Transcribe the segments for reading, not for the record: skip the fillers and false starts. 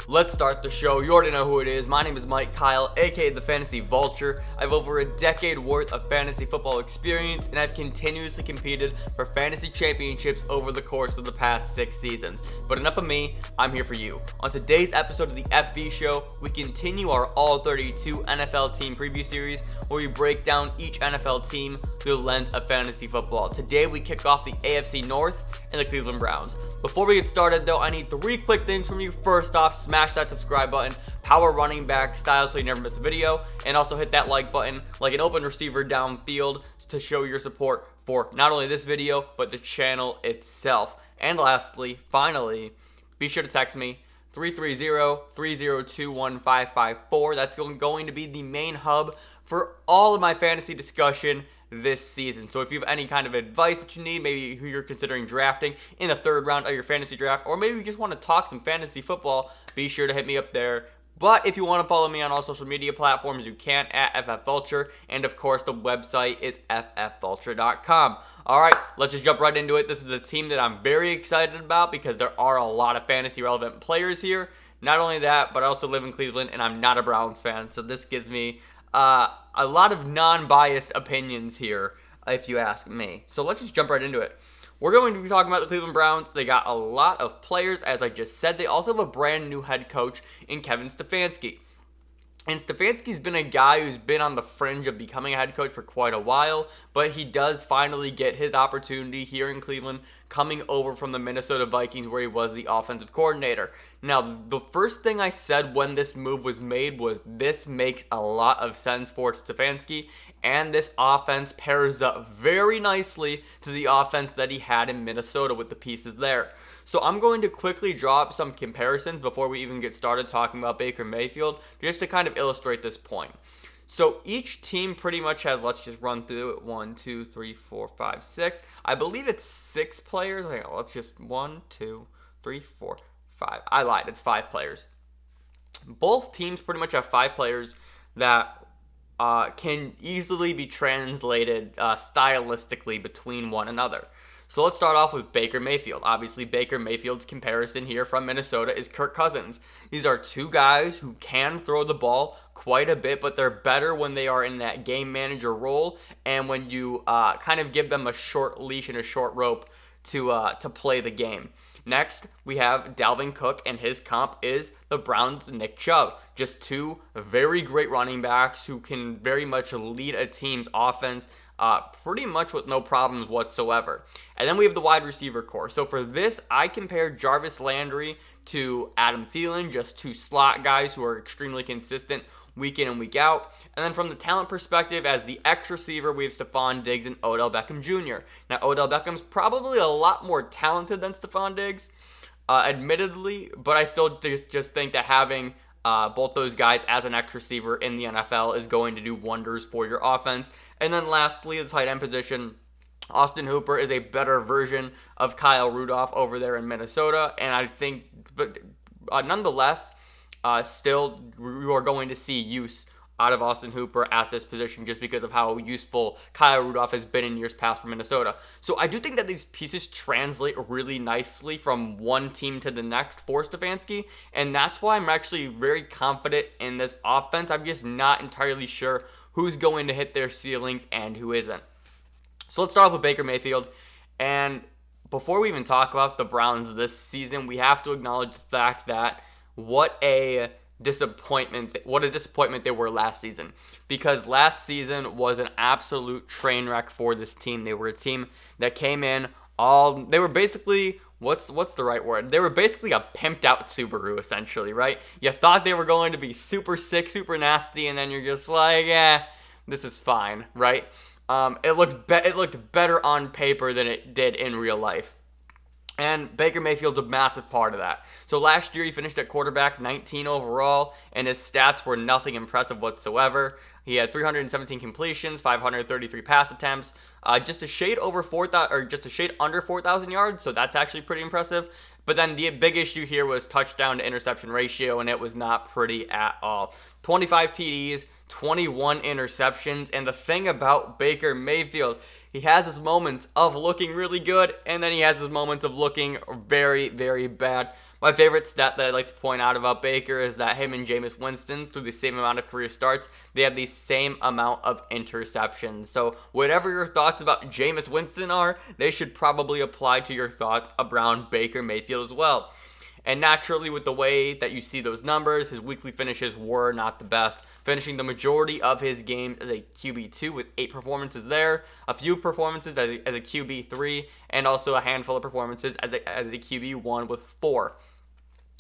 Let's start the show. You already know who it is. My name is Mike Kyle, aka the Fantasy Vulture. I have over a decade worth of fantasy football experience, and I've continuously competed for fantasy championships over the course of the past 6 seasons. But enough of me, I'm here for you. On today's episode of the FV Show, we continue our All-32 NFL team preview series, where we break down each NFL team through the lens of fantasy football. Today we kick off the AFC North and the Cleveland Browns. Before we get started though, I need 3 quick things from you. First off, smash that subscribe button, power running back style so you never miss a video, and also hit that like button like an open receiver downfield to show your support for not only this video, but the channel itself. And lastly, finally, be sure to text me 330-302-1554. That's going to be the main hub for all of my fantasy discussion this season. So if you have any kind of advice that you need, maybe who you're considering drafting in the 3rd round of your fantasy draft, or maybe you just want to talk some fantasy football, be sure to hit me up there. But if you want to follow me on all social media platforms, you can at FFVulture, and of course the website is ffvulture.com. Alright, let's just jump right into it. This is a team that I'm very excited about because there are a lot of fantasy relevant players here. Not only that, but I also live in Cleveland and I'm not a Browns fan, so this gives me a lot of non-biased opinions here, if you ask me. So let's just jump right into it. We're going to be talking about the Cleveland Browns. They got a lot of players, as I just said. They also have a brand new head coach in Kevin Stefanski. And Stefanski's been a guy who's been on the fringe of becoming a head coach for quite a while, but he does finally get his opportunity here in Cleveland, coming over from the Minnesota Vikings where he was the offensive coordinator. Now, the first thing I said when this move was made was this makes a lot of sense for Stefanski, and this offense pairs up very nicely to the offense that he had in Minnesota with the pieces there. So I'm going to quickly draw up some comparisons before we even get started talking about Baker Mayfield, just to kind of illustrate this point. So each team pretty much has, let's just run through it, 1, 2, 3, 4, 5, 6. I believe it's 6 players. Hang on, let's just 1, 2, 3, 4, 5. I lied, it's 5 players. Both teams pretty much have 5 players that can easily be translated stylistically between one another. So let's start off with Baker Mayfield. Obviously, Baker Mayfield's comparison here from Minnesota is Kirk Cousins. These are 2 guys who can throw the ball quite a bit, but they're better when they are in that game manager role and when you kind of give them a short leash and a short rope to play the game. Next, we have Dalvin Cook, and his comp is the Browns' Nick Chubb. Just 2 very great running backs who can very much lead a team's offense pretty much with no problems whatsoever. And then we have the wide receiver core. So for this, I compared Jarvis Landry to Adam Thielen, just 2 slot guys who are extremely consistent week in and week out. And then from the talent perspective, as the X receiver, we have Stephon Diggs and Odell Beckham Jr. Now, Odell Beckham's probably a lot more talented than Stephon Diggs, admittedly, but I still just think that having both those guys as an X receiver in the NFL is going to do wonders for your offense. And then lastly, the tight end position. Austin Hooper is a better version of Kyle Rudolph over there in Minnesota, and I think, but nonetheless, still, you are going to see use out of Austin Hooper at this position just because of how useful Kyle Rudolph has been in years past for Minnesota. So I do think that these pieces translate really nicely from one team to the next for Stefanski, and that's why I'm actually very confident in this offense. I'm just not entirely sure who's going to hit their ceilings and who isn't. So let's start off with Baker Mayfield, and before we even talk about the Browns this season, we have to acknowledge the fact that what a disappointment they were last season, because last season was an absolute train wreck for this team. They were a team that came in they were basically, what's the right word? They were basically a pimped out Subaru, essentially, right? You thought they were going to be super sick, super nasty, and then you're just like, this is fine, right? It looked better on paper than it did in real life. And Baker Mayfield's a massive part of that. So last year he finished at quarterback 19 overall, and his stats were nothing impressive whatsoever. He had 317 completions, 533 pass attempts, just a shade over 4,000, or just a shade under 4,000 yards. So that's actually pretty impressive. But then the big issue here was touchdown to interception ratio, and it was not pretty at all. 25 TDs, 21 interceptions, and the thing about Baker Mayfield, He has his moments of looking really good, and then he has his moments of looking very, very bad. My favorite stat that I'd like to point out about Baker is that him and Jameis Winston, through the same amount of career starts, they have the same amount of interceptions. So whatever your thoughts about Jameis Winston are, they should probably apply to your thoughts around Baker Mayfield as well. And naturally, with the way that you see those numbers, his weekly finishes were not the best, finishing the majority of his games as a QB2 with 8 performances there, a few performances as a QB3, and also a handful of performances as a QB1 with 4.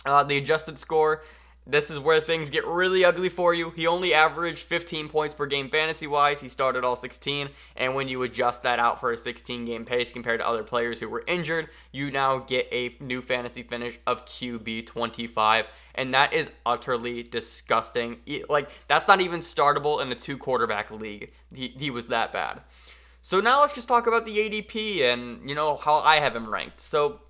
The adjusted score, this is where things get really ugly for you. He only averaged 15 points per game fantasy-wise. He started all 16, and when you adjust that out for a 16-game pace compared to other players who were injured, you now get a new fantasy finish of QB 25, and that is utterly disgusting. Like, that's not even startable in a 2-quarterback league. He was that bad. So now let's just talk about the ADP and, how I have him ranked. So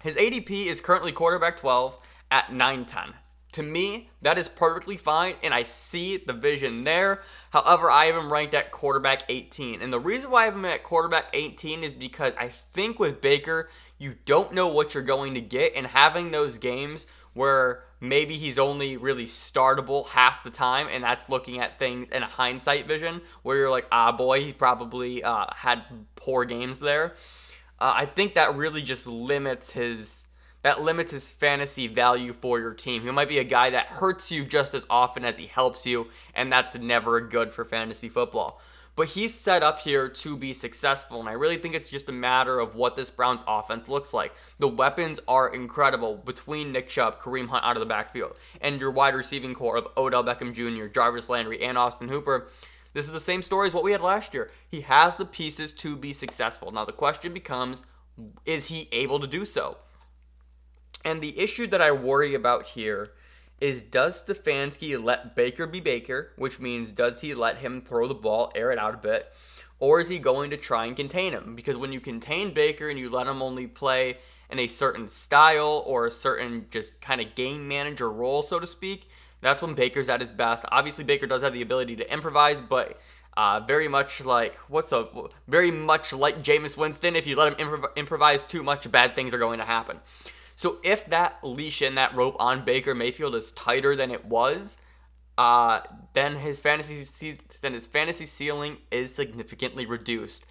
his ADP is currently quarterback 12 at 9-10. To me, that is perfectly fine, and I see the vision there. However, I have him ranked at quarterback 18. And the reason why I have him at quarterback 18 is because I think with Baker, you don't know what you're going to get, and having those games where maybe he's only really startable half the time, and that's looking at things in a hindsight vision, where you're like, boy, he probably had poor games there. I think that really just limits his fantasy value for your team. He might be a guy that hurts you just as often as he helps you, and that's never good for fantasy football. But he's set up here to be successful, and I really think it's just a matter of what this Browns offense looks like. The weapons are incredible between Nick Chubb, Kareem Hunt out of the backfield, and your wide receiving core of Odell Beckham Jr., Jarvis Landry, and Austin Hooper. This is the same story as what we had last year. He has the pieces to be successful. Now the question becomes, is he able to do so? And the issue that I worry about here is, does Stefanski let Baker be Baker, which means does he let him throw the ball, air it out a bit, or is he going to try and contain him? Because when you contain Baker and you let him only play in a certain style or a certain just kind of game manager role, so to speak, that's when Baker's at his best. Obviously, Baker does have the ability to improvise, but very much like Jameis Winston, if you let him improvise too much, bad things are going to happen. So if that leash and that rope on Baker Mayfield is tighter than it was, then his fantasy ceiling is significantly reduced.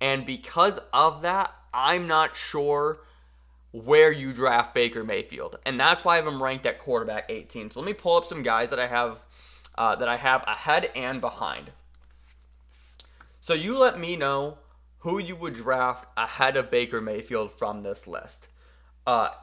And because of that, I'm not sure where you draft Baker Mayfield. And that's why I have him ranked at quarterback 18. So let me pull up some guys that I have ahead and behind. So you let me know who you would draft ahead of Baker Mayfield from this list.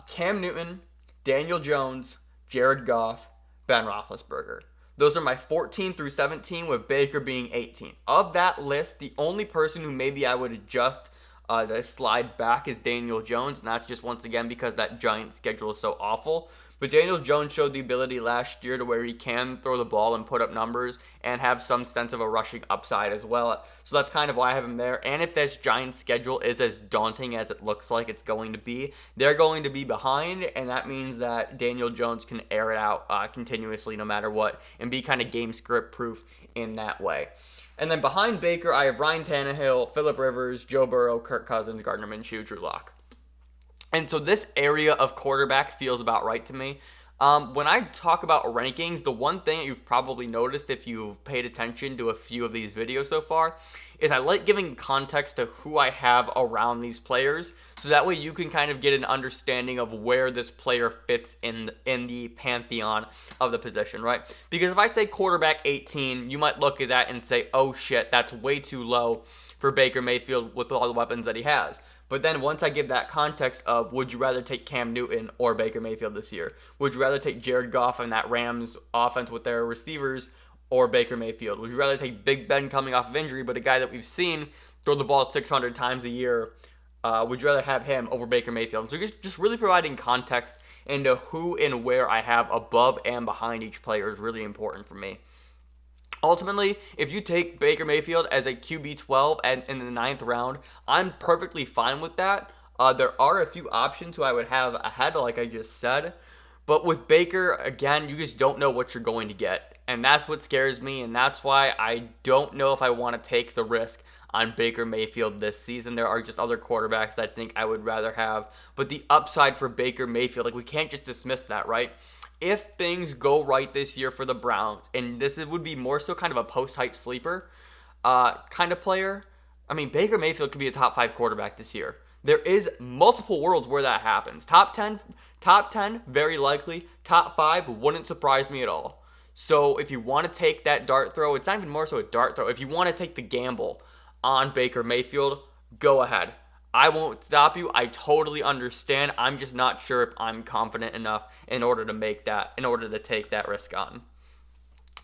Cam Newton, Daniel Jones, Jared Goff, Ben Roethlisberger. Those are my 14 through 17, with Baker being 18. Of that list, the only person who maybe I would adjust to slide back is Daniel Jones, and that's just once again because that Giants schedule is so awful. But Daniel Jones showed the ability last year to where he can throw the ball and put up numbers and have some sense of a rushing upside as well. So that's kind of why I have him there. And if this Giants schedule is as daunting as it looks like it's going to be, they're going to be behind, and that means that Daniel Jones can air it out continuously no matter what and be kind of game script proof in that way. And then behind Baker, I have Ryan Tannehill, Phillip Rivers, Joe Burrow, Kirk Cousins, Gardner Minshew, Drew Lock. And so this area of quarterback feels about right to me. When I talk about rankings, the one thing that you've probably noticed if you've paid attention to a few of these videos so far is I like giving context to who I have around these players, so that way you can kind of get an understanding of where this player fits in the pantheon of the position, right? Because if I say quarterback 18, you might look at that and say, oh shit, that's way too low for Baker Mayfield with all the weapons that he has. But then once I give that context of, would you rather take Cam Newton or Baker Mayfield this year? Would you rather take Jared Goff and that Rams offense with their receivers or Baker Mayfield? Would you rather take Big Ben coming off of injury, but a guy that we've seen throw the ball 600 times a year? Would you rather have him over Baker Mayfield? So just really providing context into who and where I have above and behind each player is really important for me. Ultimately, if you take Baker Mayfield as a QB12 and in the 9th round, I'm perfectly fine with that. There are a few options who I would have ahead, like I just said. But with Baker, again, you just don't know what you're going to get. And that's what scares me, and that's why I don't know if I want to take the risk on Baker Mayfield this season. There are just other quarterbacks I think I would rather have. But the upside for Baker Mayfield, like we can't just dismiss that, right? If things go right this year for the Browns, and this would be more so kind of a post-hype sleeper kind of player, I mean, Baker Mayfield could be a top 5 quarterback this year. There is multiple worlds where that happens. Top 10, very likely. Top 5 wouldn't surprise me at all. So if you want to take that dart throw, it's not even more so a dart throw. If you want to take the gamble on Baker Mayfield, go ahead. I won't stop you. I totally understand. I'm just not sure if I'm confident enough in order to take that risk on.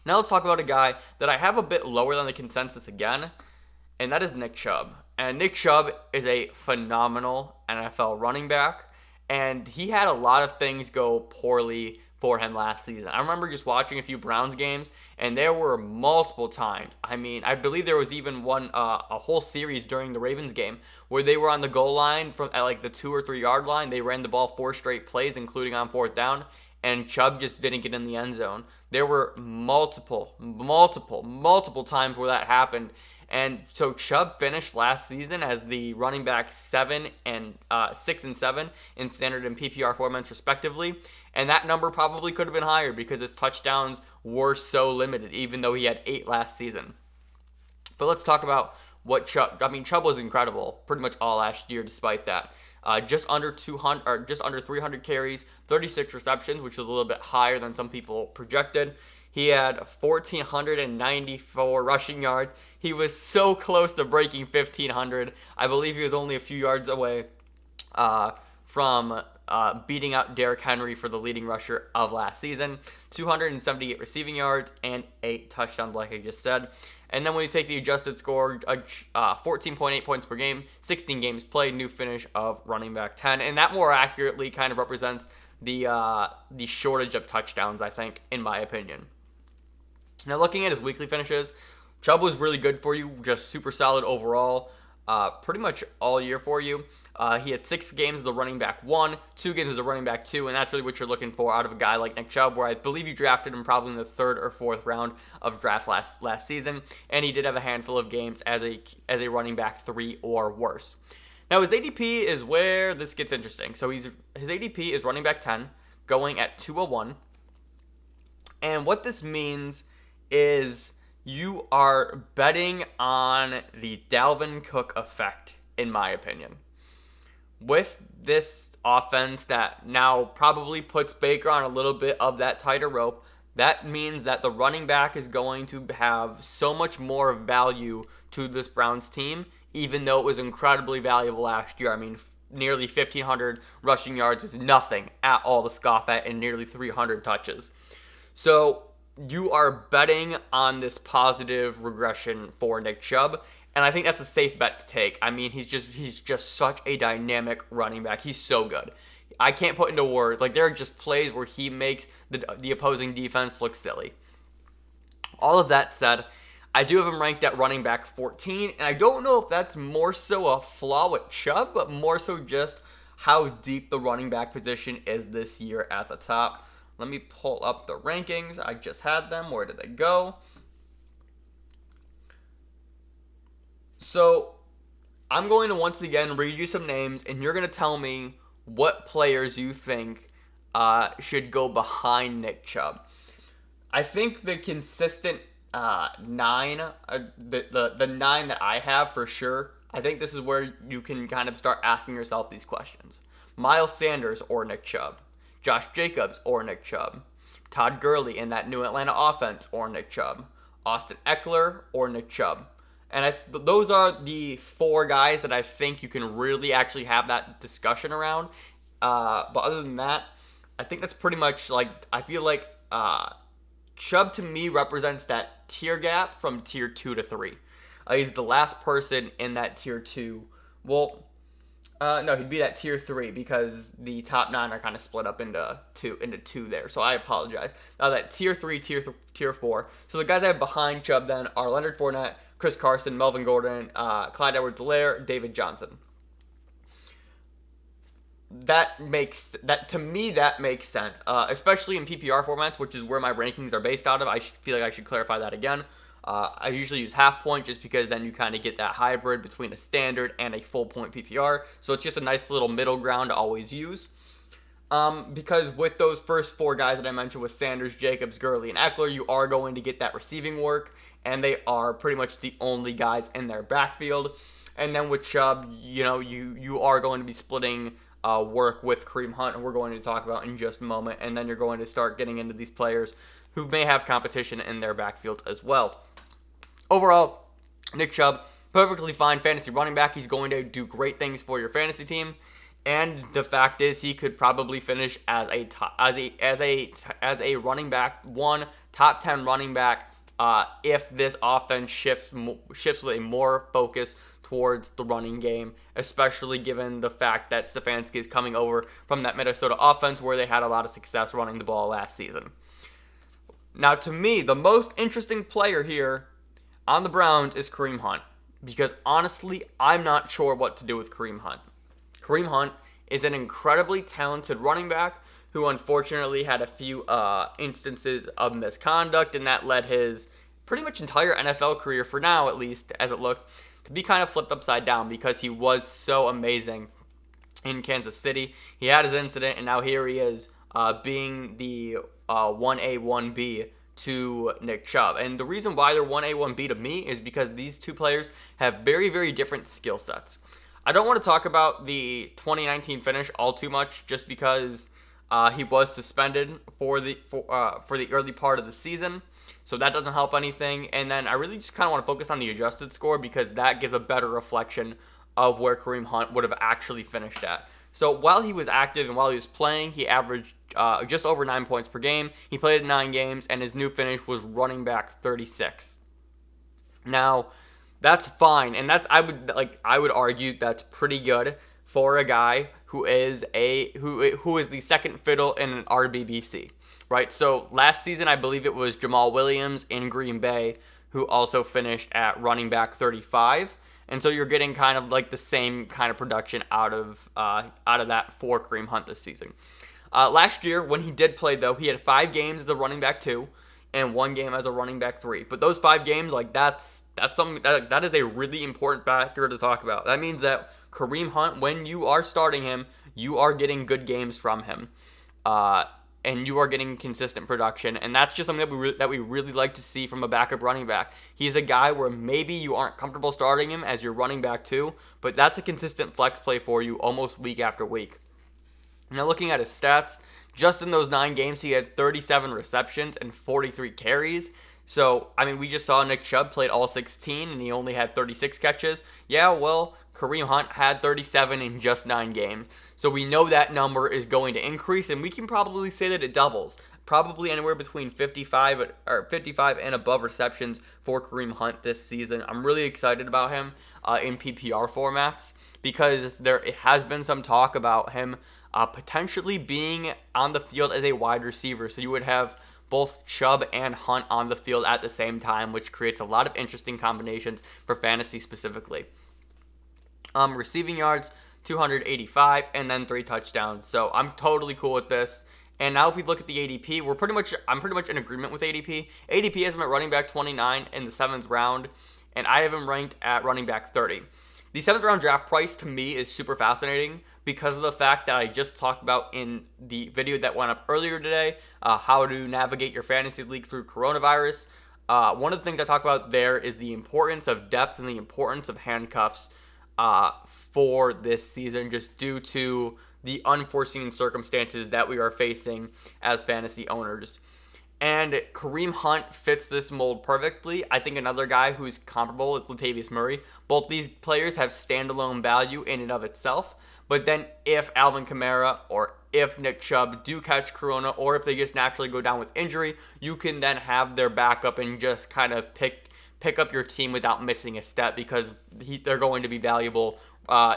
Now let's talk about a guy that I have a bit lower than the consensus again, and that is Nick Chubb. And Nick Chubb is a phenomenal NFL running back, and he had a lot of things go poorly for him last season. I remember just watching a few Browns games, and there were multiple times. I mean, I believe there was even a whole series during the Ravens game where they were on the goal line from at like the 2 or 3 yard line. They ran the ball 4 straight plays, including on 4th down, and Chubb just didn't get in the end zone. There were multiple times where that happened. And so Chubb finished last season as the running back 6 and 7 in standard and PPR formats respectively. And that number probably could have been higher because his touchdowns were so limited, even though he had 8 last season. But let's talk about what Chubb. I mean, Chubb was incredible pretty much all last year despite that. Just under 300 carries, 36 receptions, which was a little bit higher than some people projected. He had 1,494 rushing yards. He was so close to breaking 1,500. I believe he was only a few yards away from beating out Derrick Henry for the leading rusher of last season. 278 receiving yards and 8 touchdowns, like I just said. And then when you take the adjusted score, 14.8 points per game, 16 games played, new finish of running back 10. And that more accurately kind of represents the shortage of touchdowns, I think, in my opinion. Now, looking at his weekly finishes, Chubb was really good for you, just super solid overall, pretty much all year for you. He had 6 games as the running back 1, 2 games as the running back 2, and that's really what you're looking for out of a guy like Nick Chubb, where I believe you drafted him probably in the 3rd or 4th round of draft last season, and he did have a handful of games as a running back 3 or worse. Now, his ADP is where this gets interesting. So his ADP is running back 10, going at 201, and what this means is you are betting on the Dalvin Cook effect, in my opinion. With this offense that now probably puts Baker on a little bit of that tighter rope, that means that the running back is going to have so much more value to this Browns team, even though it was incredibly valuable last year. I mean, nearly 1,500 rushing yards is nothing at all to scoff at, and nearly 300 touches. So you are betting on this positive regression for Nick Chubb, and I think that's a safe bet to take. I mean, he's just such a dynamic running back. He's so good. I can't put into words. Like, there are just plays where he makes the opposing defense look silly. All of that said, I do have him ranked at running back 14, and I don't know if that's more so a flaw with Chubb, but more so just how deep the running back position is this year at the top. Let me pull up the rankings. I just had them. Where did they go? So I'm going to once again read you some names, and you're going to tell me what players you think should go behind Nick Chubb. I think the consistent 9, the 9 that I have for sure, I think this is where you can kind of start asking yourself these questions. Miles Sanders or Nick Chubb? Josh Jacobs or Nick Chubb? Todd Gurley in that new Atlanta offense or Nick Chubb? Austin Eckler or Nick Chubb? And those are the 4 guys that I think you can really actually have that discussion around. But other than that, I think that's pretty much like, I feel like Chubb to me represents that tier gap from tier 2 to 3. He's the last person in that tier 2. Well, no, he'd be that tier 3 because the top 9 are kind of split up into two there. So I apologize. Now that tier 3, tier 4. So the guys I have behind Chubb then are Leonard Fournette, Chris Carson, Melvin Gordon, Clyde Edwards-Helaire, David Johnson. That makes sense, especially in PPR formats, which is where my rankings are based out of. I feel like I should clarify that again. I usually use half point just because then you kind of get that hybrid between a standard and a full point PPR. So it's just a nice little middle ground to always use. Because with those first 4 guys that I mentioned with Sanders, Jacobs, Gurley, and Eckler, you are going to get that receiving work, and they are pretty much the only guys in their backfield. And then with Chubb, you are going to be splitting work with Kareem Hunt, and we're going to talk about in just a moment. And then you're going to start getting into these players who may have competition in their backfield as well. Overall, Nick Chubb, perfectly fine fantasy running back. He's going to do great things for your fantasy team. And the fact is, he could probably finish as a running back, top 10 running back, if this offense shifts with a more focus towards the running game, especially given the fact that Stefanski is coming over from that Minnesota offense where they had a lot of success running the ball last season. Now, to me, the most interesting player here on the Browns is Kareem Hunt, because honestly, I'm not sure what to do with Kareem Hunt. Kareem Hunt is an incredibly talented running back who unfortunately had a few instances of misconduct, and that led his pretty much entire NFL career, for now at least, as it looked, to be kind of flipped upside down because he was so amazing in Kansas City. He had his incident, and now here he is being the 1A, 1B to Nick Chubb. And the reason why they're 1A, 1B to me is because these two players have very, very different skill sets. I don't want to talk about the 2019 finish all too much, just because he was suspended for the early part of the season, so that doesn't help anything. And then I really just kind of want to focus on the adjusted score because that gives a better reflection of where Kareem Hunt would have actually finished at. So while he was active and while he was playing, he averaged just over 9 points per game. He played in 9 games, and his new finish was running back 36. Now, that's fine, and I would argue that's pretty good for a guy who is the second fiddle in an RBBC, right? So last season, I believe it was Jamal Williams in Green Bay who also finished at running back 35, and so you're getting kind of like the same kind of production out of that for Kareem Hunt this season. Last year, when he did play, though, he had 5 games as a running back 2 and 1 game as a running back 3. But those 5 games, that's something that is a really important factor to talk about. That means that Kareem Hunt, when you are starting him, you are getting good games from him, and you are getting consistent production. And that's just something that we really like to see from a backup running back. He's a guy where maybe you aren't comfortable starting him as your running back 2, but that's a consistent flex play for you almost week after week. Now, looking at his stats, just in those 9 games, he had 37 receptions and 43 carries. So, I mean, we just saw Nick Chubb played all 16, and he only had 36 catches. Yeah, well, Kareem Hunt had 37 in just 9 games. So we know that number is going to increase, and we can probably say that it doubles. Probably anywhere between 55 and above receptions for Kareem Hunt this season. I'm really excited about him in PPR formats because there has been some talk about him potentially being on the field as a wide receiver. So you would have both Chubb and Hunt on the field at the same time, which creates a lot of interesting combinations for fantasy specifically. Receiving yards, 285, and then 3 touchdowns. So I'm totally cool with this. And now if we look at the ADP, I'm pretty much in agreement with ADP. ADP has him at running back 29 in the 7th round, and I have him ranked at running back 30. The 7th round draft price to me is super fascinating because of the fact that I just talked about in the video that went up earlier today, how to navigate your fantasy league through coronavirus. One of the things I talk about there is the importance of depth and the importance of handcuffs for this season, just due to the unforeseen circumstances that we are facing as fantasy owners. And Kareem Hunt fits this mold perfectly. I think another guy who's comparable is Latavius Murray. Both these players have standalone value in and of itself. But then if Alvin Kamara or if Nick Chubb do catch corona, or if they just naturally go down with injury, you can then have their backup and just kind of pick up your team without missing a step, because they're going to be valuable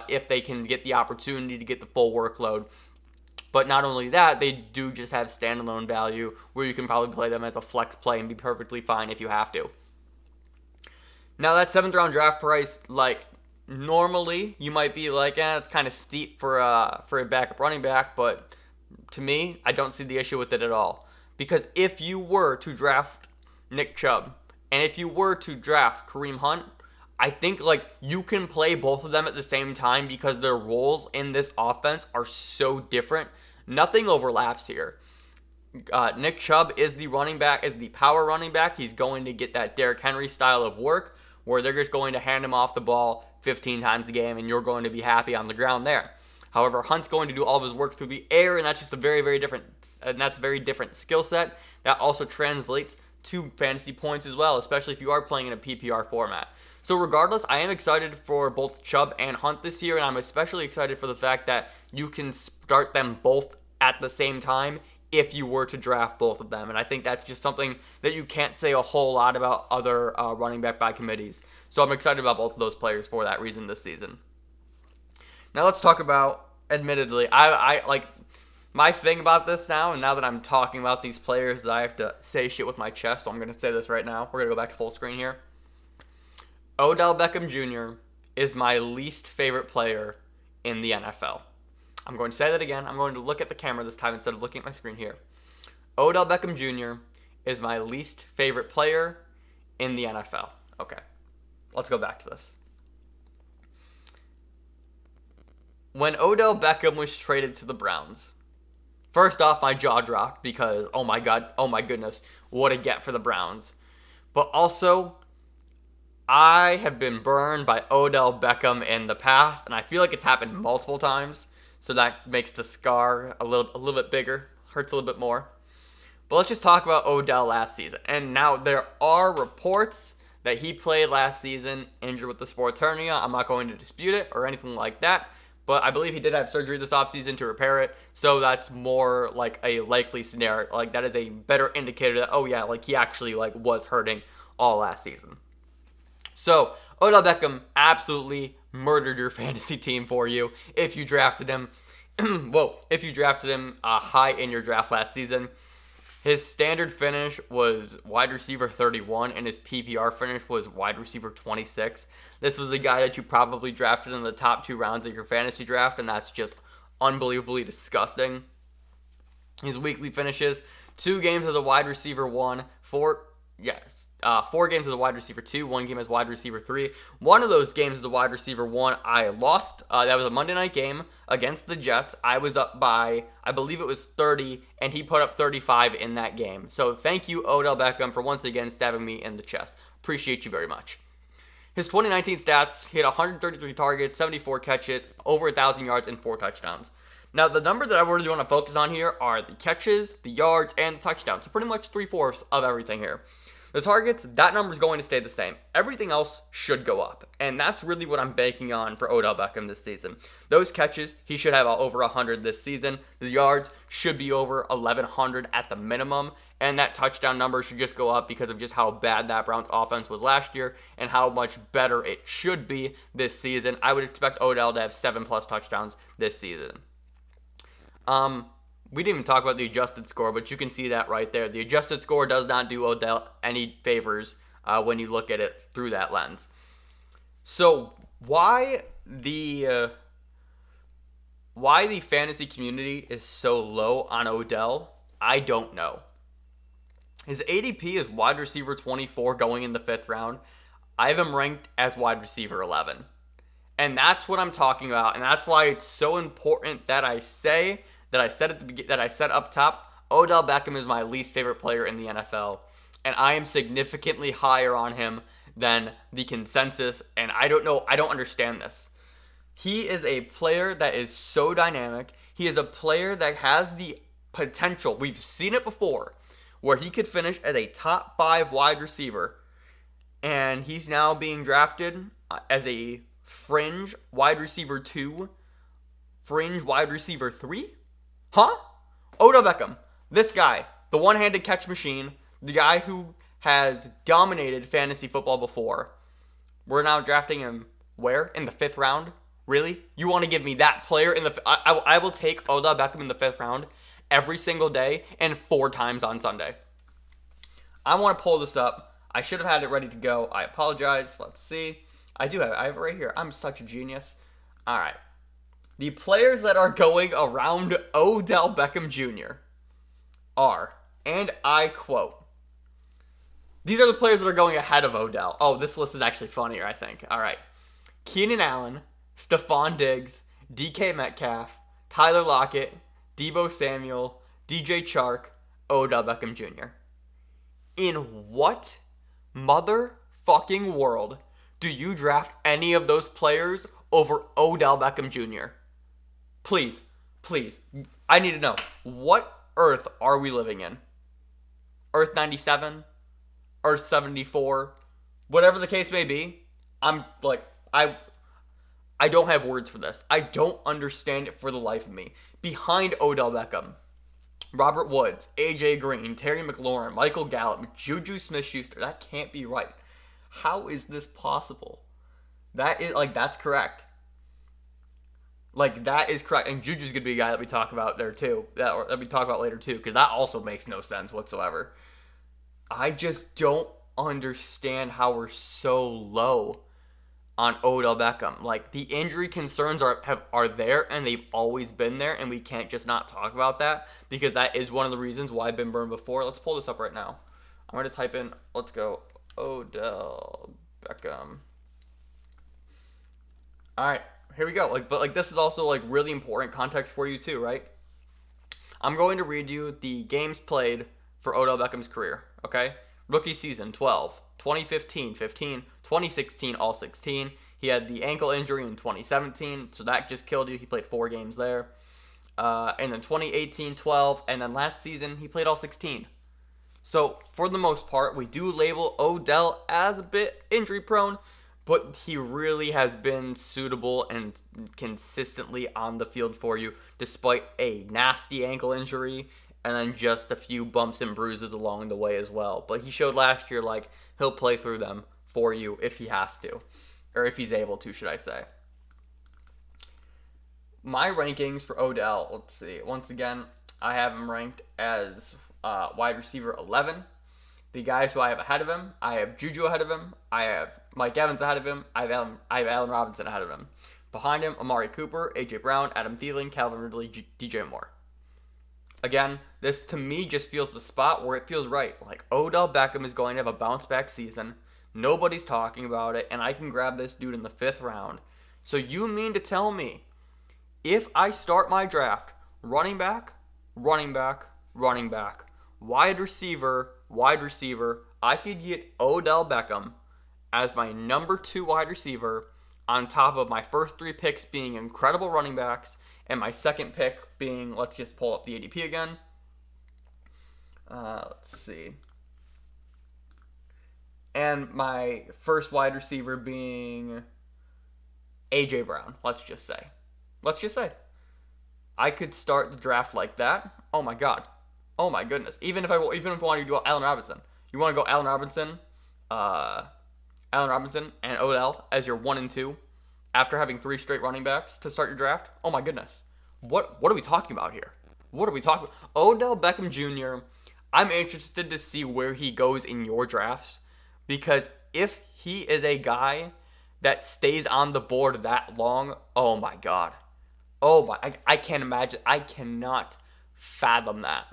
if they can get the opportunity to get the full workload. But not only that, they do just have standalone value where you can probably play them as a flex play and be perfectly fine if you have to. Now that 7th round draft price, normally you might be like, it's kind of steep for a backup running back, but to me, I don't see the issue with it at all. Because if you were to draft Nick Chubb And if you were to draft Kareem Hunt, I think like you can play both of them at the same time because their roles in this offense are so different. Nothing overlaps here. Nick Chubb is the running back, is the power running back. He's going to get that Derrick Henry style of work where they're just going to hand him off the ball 15 times a game and you're going to be happy on the ground there. However, Hunt's going to do all of his work through the air, and that's just a very very different skill set that also translates to fantasy points as well, especially if you are playing in a PPR format. So regardless, I am excited for both Chubb and Hunt this year, and I'm especially excited for the fact that you can start them both at the same time if you were to draft both of them. And I think that's just something that you can't say a whole lot about other running back by committees. So I'm excited about both of those players for that reason this season. Now let's talk about, admittedly, I like my thing about this now, and now that I'm talking about these players, I have to say shit with my chest, so I'm going to say this right now. We're going to go back to full screen here. Odell Beckham Jr. is my least favorite player in the NFL. I'm going to say that again. I'm going to look at the camera this time instead of looking at my screen here. Odell Beckham Jr. is my least favorite player in the NFL. Okay, let's go back to this. When Odell Beckham was traded to the Browns, first off, my jaw dropped because, oh my goodness, what a get for the Browns. But also, I have been burned by Odell Beckham in the past, and I feel like it's happened multiple times. So that makes the scar a little bit bigger, hurts a little bit more. But let's just talk about Odell last season. And now there are reports that he played last season injured with the sports hernia. I'm not going to dispute it or anything like that. But I believe he did have surgery this offseason to repair it. So that's more like a likely scenario. Like that is a better indicator that, oh yeah, like he actually like was hurting all last season. So Odell Beckham absolutely murdered your fantasy team for you if you drafted him. If you drafted him high in your draft last season. His standard finish was wide receiver 31, and his PPR finish was wide receiver 26. This was a guy that you probably drafted in the top 2 rounds of your fantasy draft, and that's just unbelievably disgusting. His weekly finishes: 2 games as a wide receiver 1, 4 games as a wide receiver 2, 1 game as wide receiver 3. One of those games as a wide receiver 1, I lost. That was a Monday night game against the Jets. I was up by, I believe it was 30, and he put up 35 in that game. So thank you, Odell Beckham, for once again stabbing me in the chest. Appreciate you very much. His 2019 stats: he had 133 targets, 74 catches, over 1,000 yards, and 4 touchdowns. Now, the number that I really want to focus on here are the catches, the yards, and the touchdowns. So pretty much 3/4 of everything here. The targets, that number is going to stay the same. Everything else should go up. And that's really what I'm banking on for Odell Beckham this season. Those catches, he should have over 100 this season. The yards should be over 1,100 at the minimum. And that touchdown number should just go up because of just how bad that Browns offense was last year and how much better it should be this season. I would expect Odell to have 7+ touchdowns this season. We didn't even talk about the adjusted score, but you can see that right there. The adjusted score does not do Odell any favors when you look at it through that lens. So why the fantasy community is so low on Odell, I don't know. His ADP is wide receiver 24 going in the 5th round. I have him ranked as wide receiver 11. And that's what I'm talking about, and that's why it's so important that I say that I said up top, Odell Beckham is my least favorite player in the NFL, and I am significantly higher on him than the consensus, and I don't understand this. He is a player that is so dynamic. He is a player that has the potential. We've seen it before, where he could finish as a top 5 wide receiver, and he's now being drafted as a fringe wide receiver 2, fringe wide receiver 3? Huh? Odell Beckham. This guy, the one-handed catch machine, the guy who has dominated fantasy football before. We're now drafting him where? In the 5th round? Really? You want to give me that player in the... I will take Odell Beckham in the 5th round every single day and 4 times on Sunday. I want to pull this up. I should have had it ready to go. I apologize. Let's see. I have it right here. I'm such a genius. All right. The players that are going around Odell Beckham Jr. are, and I quote, These are the players that are going ahead of Odell. Oh, this list is actually funnier, I think. All right. Keenan Allen, Stephon Diggs, DK Metcalf, Tyler Lockett, Deebo Samuel, DJ Chark, Odell Beckham Jr. In what motherfucking world do you draft any of those players over Odell Beckham Jr.? Please, please. I need to know. What earth are we living in? Earth 97? Earth 74? Whatever the case may be, I'm like, I don't have words for this. I don't understand it for the life of me. Behind Odell Beckham, Robert Woods, AJ Green, Terry McLaurin, Michael Gallup, Juju Smith-Schuster. That can't be right. How is this possible? That's correct. That is correct. And Juju's going to be a guy that we talk about there too. That we talk about later too, because that also makes no sense whatsoever. I just don't understand how we're so low on Odell Beckham. The injury concerns are there, and they've always been there, and we can't just not talk about that, because that is one of the reasons why I've been burned before. Let's pull this up right now. I'm going to type in, let's go, Odell Beckham. All right, here we go. But this is also really important context for you too, right? I'm going to read you the games played for Odell Beckham's career, okay? Rookie season, 12. 2015, 15. 2016, all 16. He had the ankle injury in 2017, so that just killed you. He played 4 games there. And then 2018, 12. And then last season, he played all 16. So, for the most part, we do label Odell as a bit injury prone, but he really has been suitable and consistently on the field for you, despite a nasty ankle injury and then just a few bumps and bruises along the way as well. But he showed last year he'll play through them for you if he has to, or if he's able to, should I say. My rankings for Odell, let's see. Once again, I have him ranked as wide receiver 11. The guys who I have ahead of him, I have Juju ahead of him. I have Mike Evans ahead of him. I have Allen Robinson ahead of him. Behind him, Amari Cooper, A.J. Brown, Adam Thielen, Calvin Ridley, DJ Moore. Again, this to me just feels the spot where it feels right. Odell Beckham is going to have a bounce-back season. Nobody's talking about it, and I can grab this dude in the 5th round. So you mean to tell me, if I start my draft, running back, running back, running back, wide receiver, I could get Odell Beckham as my number 2 wide receiver on top of my first 3 picks being incredible running backs and my second pick being, let's just pull up the ADP again. Let's see. And my first wide receiver being A.J. Brown, let's just say. I could start the draft like that. Oh my god. Oh my goodness. Even if I wanted to go Allen Robinson. You want to go Allen Robinson and Odell as your 1 and 2 after having 3 straight running backs to start your draft? Oh my goodness. What are we talking about here? Odell Beckham Jr., I'm interested to see where he goes in your drafts, because if he is a guy that stays on the board that long, oh my god. I can't imagine. I cannot fathom that.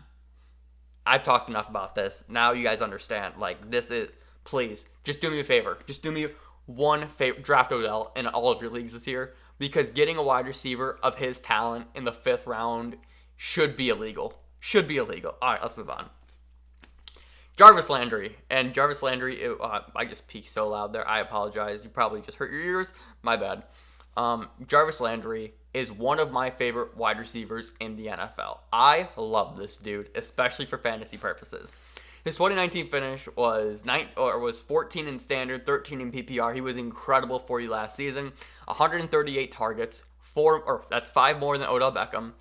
I've talked enough about this. Now you guys understand. This is, please, just do me a favor. Just do me one favor. Draft Odell in all of your leagues this year, because getting a wide receiver of his talent in the 5th round should be illegal. All right, let's move on. Jarvis Landry. And Jarvis Landry, I just peaked so loud there. I apologize. You probably just hurt your ears. My bad. Jarvis Landry is one of my favorite wide receivers in the NFL. I love this dude, especially for fantasy purposes. His 2019 finish was 14 in standard, 13 in PPR. He was incredible for you last season. 138 targets, that's 5 more than Odell Beckham.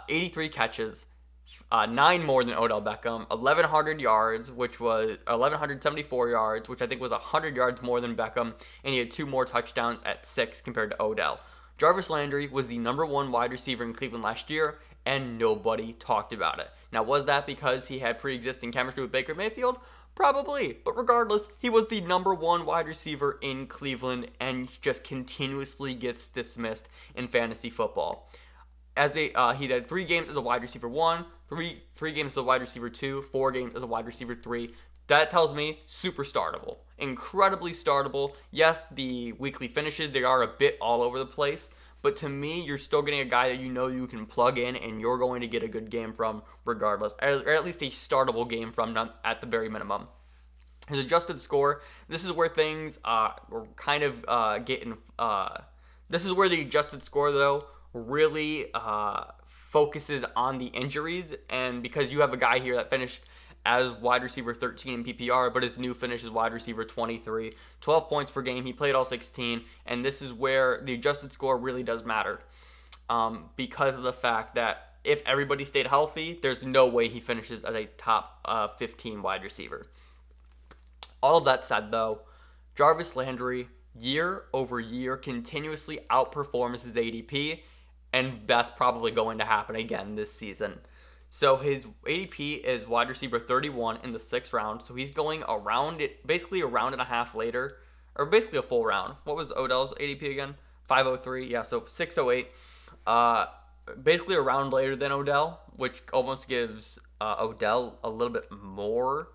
83 catches, 9 more than Odell Beckham. 1,100 yards, which was 1,174 yards, which I think was 100 yards more than Beckham. And he had 2 more touchdowns at 6 compared to Odell. Jarvis Landry was the number 1 wide receiver in Cleveland last year, and nobody talked about it. Now, was that because he had pre-existing chemistry with Baker Mayfield? Probably, but regardless, he was the number 1 wide receiver in Cleveland and just continuously gets dismissed in fantasy football. He had 3 games as a wide receiver 1, 3 games as a wide receiver 2, 4 games as a wide receiver 3. That tells me super startable. Incredibly startable. Yes, the weekly finishes, they are a bit all over the place. But to me, you're still getting a guy that you know you can plug in and you're going to get a good game from regardless. Or at least a startable game from at the very minimum. His adjusted score, this is where things were kind of getting. This is where the adjusted score, though, really focuses on the injuries. And because you have a guy here that finished as wide receiver 13 in PPR, but his new finish is wide receiver 23. 12 points per game. He played all 16. And this is where the adjusted score really does matter because of the fact that if everybody stayed healthy, there's no way he finishes as a top 15 wide receiver. All of that said, though, Jarvis Landry, year over year, continuously outperforms his ADP, and that's probably going to happen again this season. So his ADP is wide receiver 31 in the 6th round, so he's going around it, basically a round and a half later, or basically a full round. What was Odell's ADP again? 503, yeah, so 608. Basically a round later than Odell, which almost gives Odell a little bit more.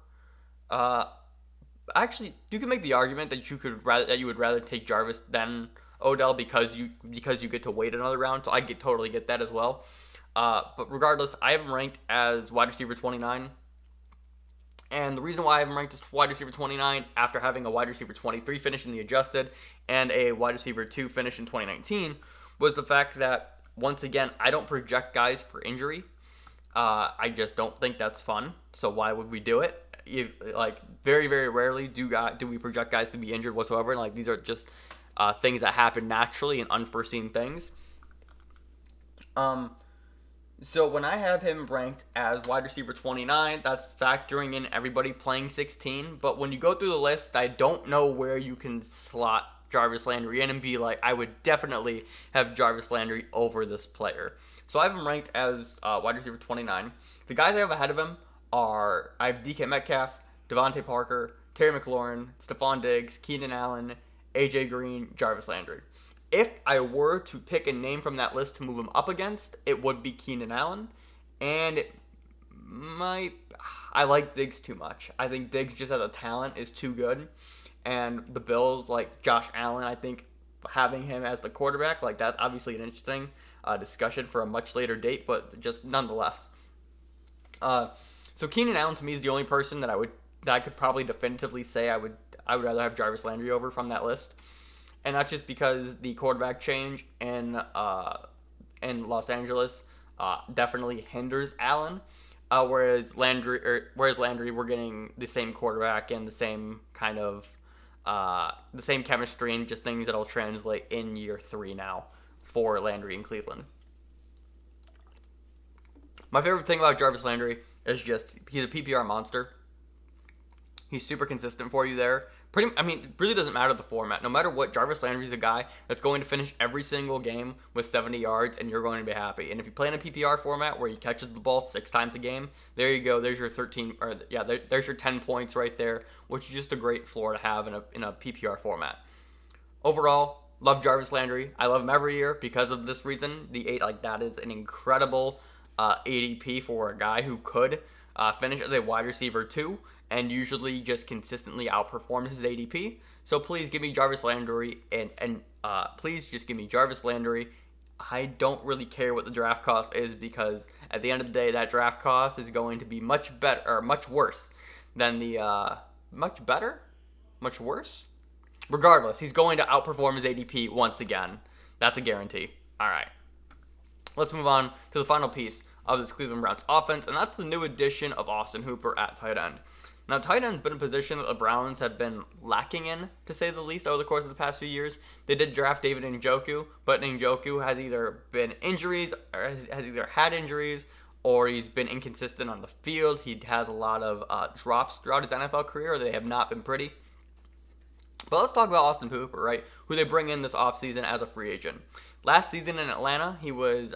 Actually, you can make the argument that you would rather take Jarvis than Odell because you get to wait another round. So I totally get that as well. But regardless, I have him ranked as wide receiver 29. And the reason why I have him ranked as wide receiver 29 after having a wide receiver 23 finish in the adjusted and a wide receiver 2 finish in 2019 was the fact that, once again, I don't project guys for injury. I just don't think that's fun. So why would we do it? Very, very rarely do we project guys to be injured whatsoever. And these are just things that happen naturally and unforeseen things. So when I have him ranked as wide receiver 29, that's factoring in everybody playing 16. But when you go through the list, I don't know where you can slot Jarvis Landry in and be like, I would definitely have Jarvis Landry over this player. So I have him ranked as wide receiver 29. The guys I have ahead of him I have DK Metcalf, Devontae Parker, Terry McLaurin, Stephon Diggs, Keenan Allen, AJ Green, Jarvis Landry. If I were to pick a name from that list to move him up against, it would be Keenan Allen. And I like Diggs too much. I think Diggs just as a talent is too good. And the Bills, like Josh Allen, I think having him as the quarterback, that's obviously an interesting discussion for a much later date, but just nonetheless. So Keenan Allen to me is the only person that I could probably definitively say I would rather have Jarvis Landry over from that list, and that's just because the quarterback change in Los Angeles definitely hinders Allen, whereas Landry we're getting the same quarterback and the same kind of the same chemistry and just things that'll translate in year 3 now for Landry in Cleveland. My favorite thing about Jarvis Landry is just he's a PPR monster. He's super consistent for you there. It really doesn't matter the format. No matter what, Jarvis Landry's a guy that's going to finish every single game with 70 yards, and you're going to be happy. And if you play in a PPR format where he catches the ball 6 times a game, there you go. There's your there's your 10 points right there, which is just a great floor to have in a PPR format. Overall, love Jarvis Landry. I love him every year because of this reason. The 8, that is an incredible ADP for a guy who could finish as a wide receiver 2 and usually just consistently outperforms his ADP. So please give me Jarvis Landry and please just give me Jarvis Landry. I don't really care what the draft cost is because at the end of the day, that draft cost is going to be much worse than the much worse. Regardless, he's going to outperform his ADP once again. That's a guarantee. All right. Let's move on to the final piece of this Cleveland Browns offense, and that's the new addition of Austin Hooper at tight end. Now, tight end's been a position that the Browns have been lacking in, to say the least, over the course of the past few years. They did draft David Njoku, but Njoku has either been injuries, or has either had injuries, or he's been inconsistent on the field. He has a lot of drops throughout his NFL career. They have not been pretty. But let's talk about Austin Hooper, right? Who they bring in this offseason as a free agent. Last season in Atlanta, he was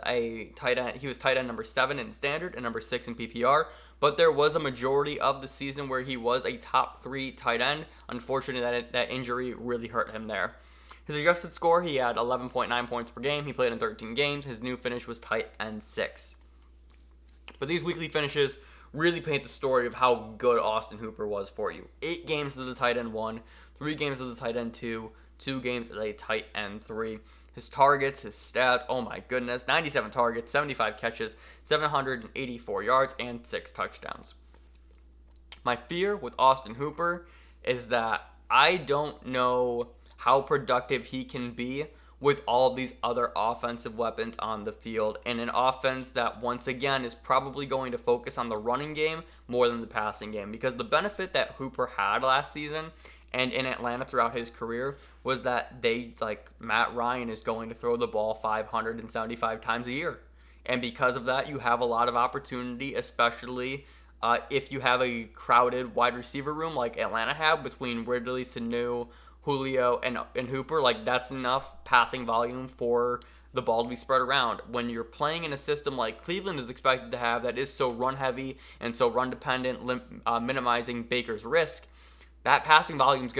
tight end number 7 in standard and number 6 in PPR. But there was a majority of the season where he was a top 3 tight end. Unfortunately, that injury really hurt him there. His adjusted score, he had 11.9 points per game. He played in 13 games. His new finish was tight end 6. But these weekly finishes really paint the story of how good Austin Hooper was for you. 8 games as the tight end 1, 3 games as the tight end 2, 2 games as a tight end 3. His targets, his stats, oh my goodness, 97 targets, 75 catches, 784 yards, and 6 touchdowns. My fear with Austin Hooper is that I don't know how productive he can be with all these other offensive weapons on the field, and an offense that once again is probably going to focus on the running game more than the passing game, because the benefit that Hooper had last season and in Atlanta throughout his career was that Matt Ryan is going to throw the ball 575 times a year, and because of that you have a lot of opportunity, especially if you have a crowded wide receiver room like Atlanta have between Ridley, Sanu, Julio, and Hooper. Like, that's enough passing volume for the ball to be spread around. When you're playing in a system like Cleveland is expected to have, that is so run heavy and so run dependent, minimizing Baker's risk, that passing volume is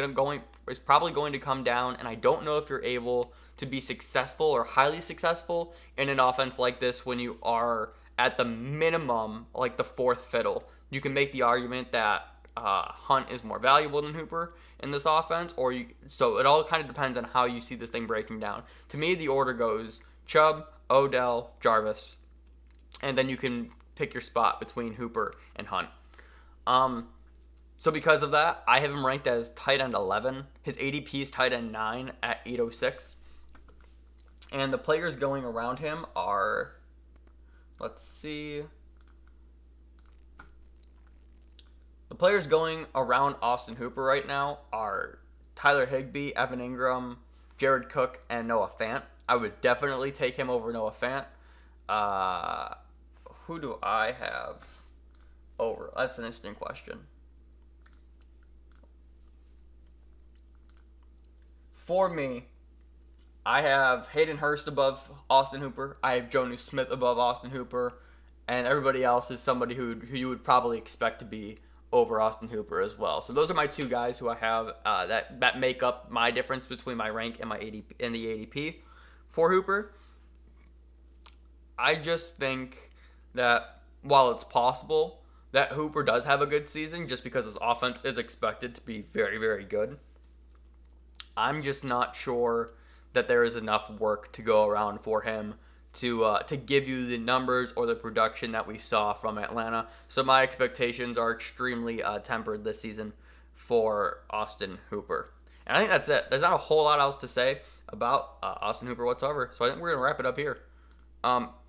probably going to come down, and I don't know if you're able to be successful or highly successful in an offense like this when you are at the minimum like the fourth fiddle. You can make the argument that Hunt is more valuable than Hooper in this offense, so it all kind of depends on how you see this thing breaking down. To me, the order goes Chubb, Odell, Jarvis, and then you can pick your spot between Hooper and Hunt. So because of that, I have him ranked as tight end 11. His ADP is tight end 9 at 806. And the players going around him are, let's see. The players going around Austin Hooper right now are Tyler Higbee, Evan Ingram, Jared Cook, and Noah Fant. I would definitely take him over Noah Fant. Who do I have over? That's an interesting question. For me, I have Hayden Hurst above Austin Hooper. I have Jonnu Smith above Austin Hooper. And everybody else is somebody who you would probably expect to be over Austin Hooper as well. So those are my two guys who I have that make up my difference between my rank and my ADP and the ADP for Hooper. I just think that while it's possible that Hooper does have a good season just because his offense is expected to be very, very good, I'm just not sure that there is enough work to go around for him to give you the numbers or the production that we saw from Atlanta. So my expectations are extremely tempered this season for Austin Hooper. And I think that's it. There's not a whole lot else to say about Austin Hooper whatsoever. So I think we're going to wrap it up here.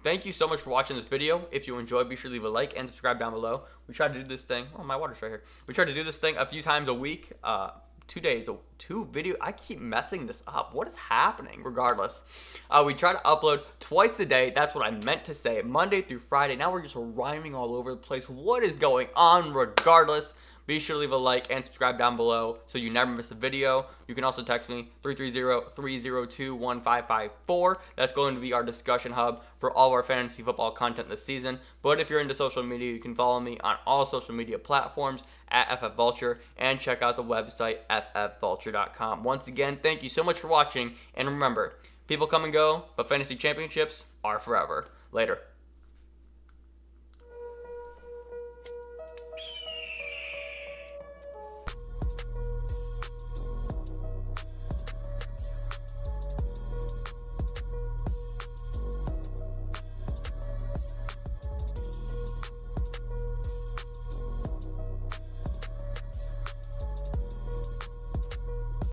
Thank you so much for watching this video. If you enjoyed, be sure to leave a like and subscribe down below. We try to do this thing. Oh, my water's right here. We try to do this thing a few times a week. 2 days, 2 video. I keep messing this up. What is happening? Regardless, we try to upload twice a day. That's what I meant to say. Monday through Friday. Now we're just rhyming all over the place. What is going on? Regardless, be sure to leave a like and subscribe down below so you never miss a video. You can also text me 330-302-1554. That's going to be our discussion hub for all of our fantasy football content this season. But if you're into social media, you can follow me on all social media platforms at FFVulture and check out the website ffvulture.com. Once again, thank you so much for watching, and remember, people come and go, but fantasy championships are forever. Later.